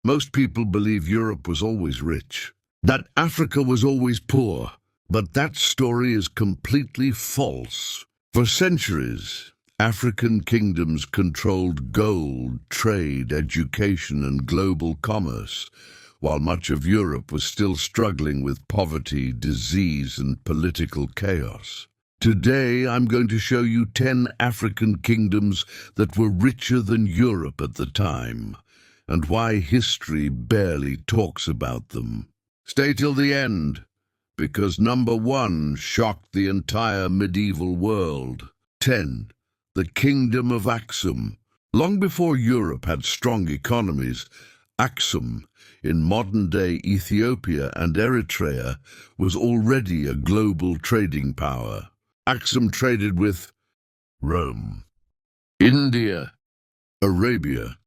Most people believe Europe was always rich, that Africa was always poor, but that story is completely false. For centuries, African kingdoms controlled gold, trade, education, and global commerce, while much of Europe was still struggling with poverty, disease, and political chaos. Today, I'm going to show you 10 African kingdoms that were richer than Europe at the time, and why history barely talks about them. Stay till the end, because number 1 shocked the entire medieval world. 10. The Kingdom of Aksum. Long before Europe had strong economies, Aksum, in modern-day Ethiopia and Eritrea, was already a global trading power. Aksum traded with Rome, India, Arabia.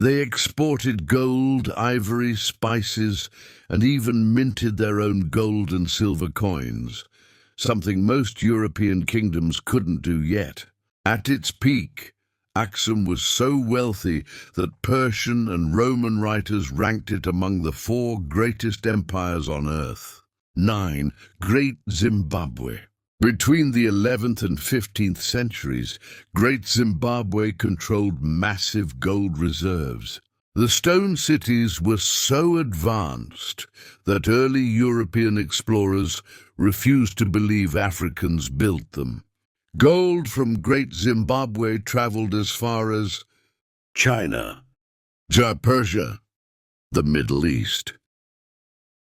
They exported gold, ivory, spices, and even minted their own gold and silver coins, something most European kingdoms couldn't do yet. At its peak, Aksum was so wealthy that Persian and Roman writers ranked it among the 4 greatest empires on earth. 9. Great Zimbabwe. Between the 11th and 15th centuries, Great Zimbabwe controlled massive gold reserves. The stone cities were so advanced that early European explorers refused to believe Africans built them. Gold from Great Zimbabwe traveled as far as China, Persia, the Middle East.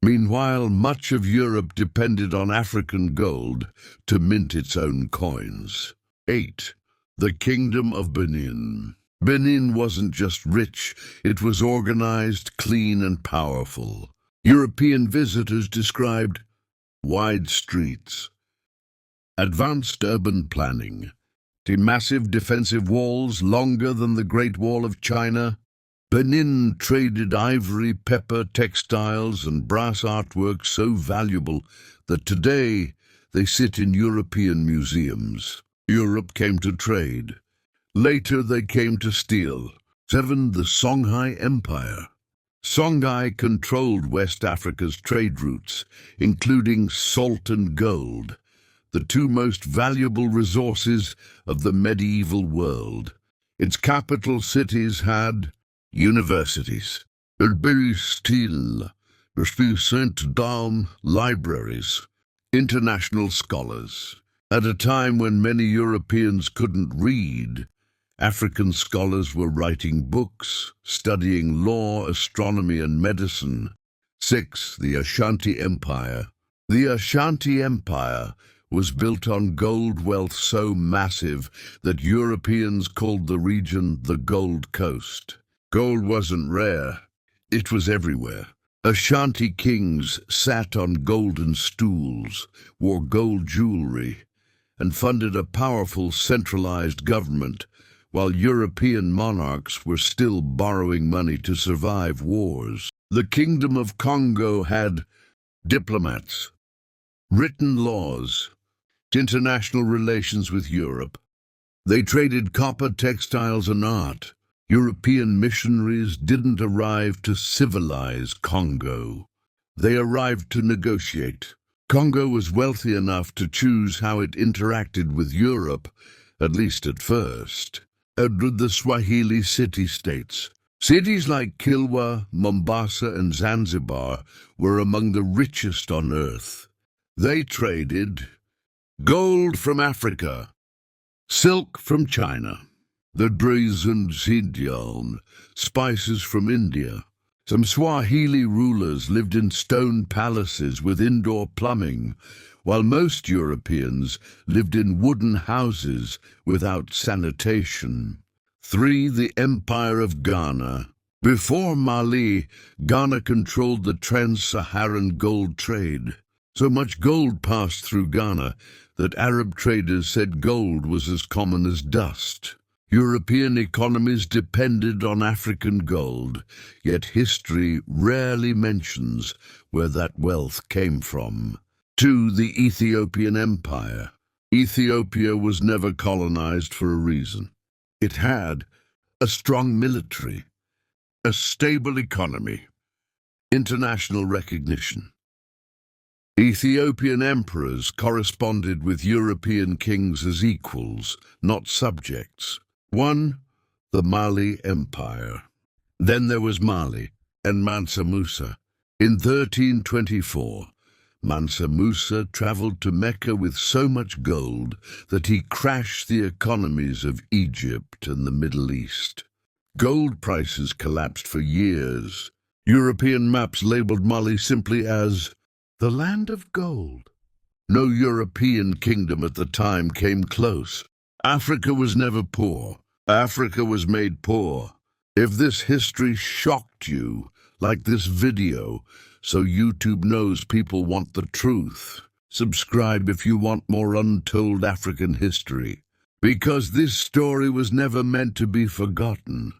Meanwhile, much of Europe depended on African gold to mint its own coins. 8. The Kingdom of Benin. Benin wasn't just rich, it was organized, clean, and powerful. European visitors described wide streets, advanced urban planning, massive defensive walls longer than the Great Wall of China. Benin traded ivory, pepper, textiles, and brass artwork so valuable that today they sit in European museums. Europe came to trade. Later they came to steal. 7. The Songhai Empire. Songhai controlled West Africa's trade routes, including salt and gold, the 2 most valuable resources of the medieval world. Its capital cities had universities, libraries, international scholars. At a time when many Europeans couldn't read, African scholars were writing books, studying law, astronomy, and medicine. 6. The Ashanti Empire. The Ashanti Empire was built on gold wealth so massive that Europeans called the region the Gold Coast. Gold wasn't rare, it was everywhere. Ashanti kings sat on golden stools, wore gold jewelry, and funded a powerful centralized government, while European monarchs were still borrowing money to survive wars. The Kingdom of Congo had diplomats, written laws, international relations with Europe. They traded copper, textiles, and art. European missionaries didn't arrive to civilize Congo. They arrived to negotiate. Congo was wealthy enough to choose how it interacted with Europe, at least at first. The Swahili city-states. Cities like Kilwa, Mombasa, and Zanzibar were among the richest on earth. They traded gold from Africa, silk from China, the brazen Zindian, spices from India. Some Swahili rulers lived in stone palaces with indoor plumbing, while most Europeans lived in wooden houses without sanitation. 3. The Empire of Ghana. Before Mali, Ghana controlled the trans-Saharan gold trade. So much gold passed through Ghana that Arab traders said gold was as common as dust. European economies depended on African gold, yet history rarely mentions where that wealth came from. 2. The Ethiopian Empire. Ethiopia was never colonized for a reason. It had a strong military, A stable economy. International recognition. Ethiopian emperors corresponded with European kings as equals, not subjects. 1. The Mali Empire. Then there was Mali and Mansa Musa. In 1324, Mansa Musa traveled to Mecca with so much gold that he crashed the economies of Egypt and the Middle East. Gold prices collapsed for years. European maps labeled Mali simply as the land of gold. No European kingdom at the time came close. Africa was never poor. Africa was made poor. If this history shocked you, like this video, so YouTube knows people want the truth. Subscribe if you want more untold African history, because this story was never meant to be forgotten.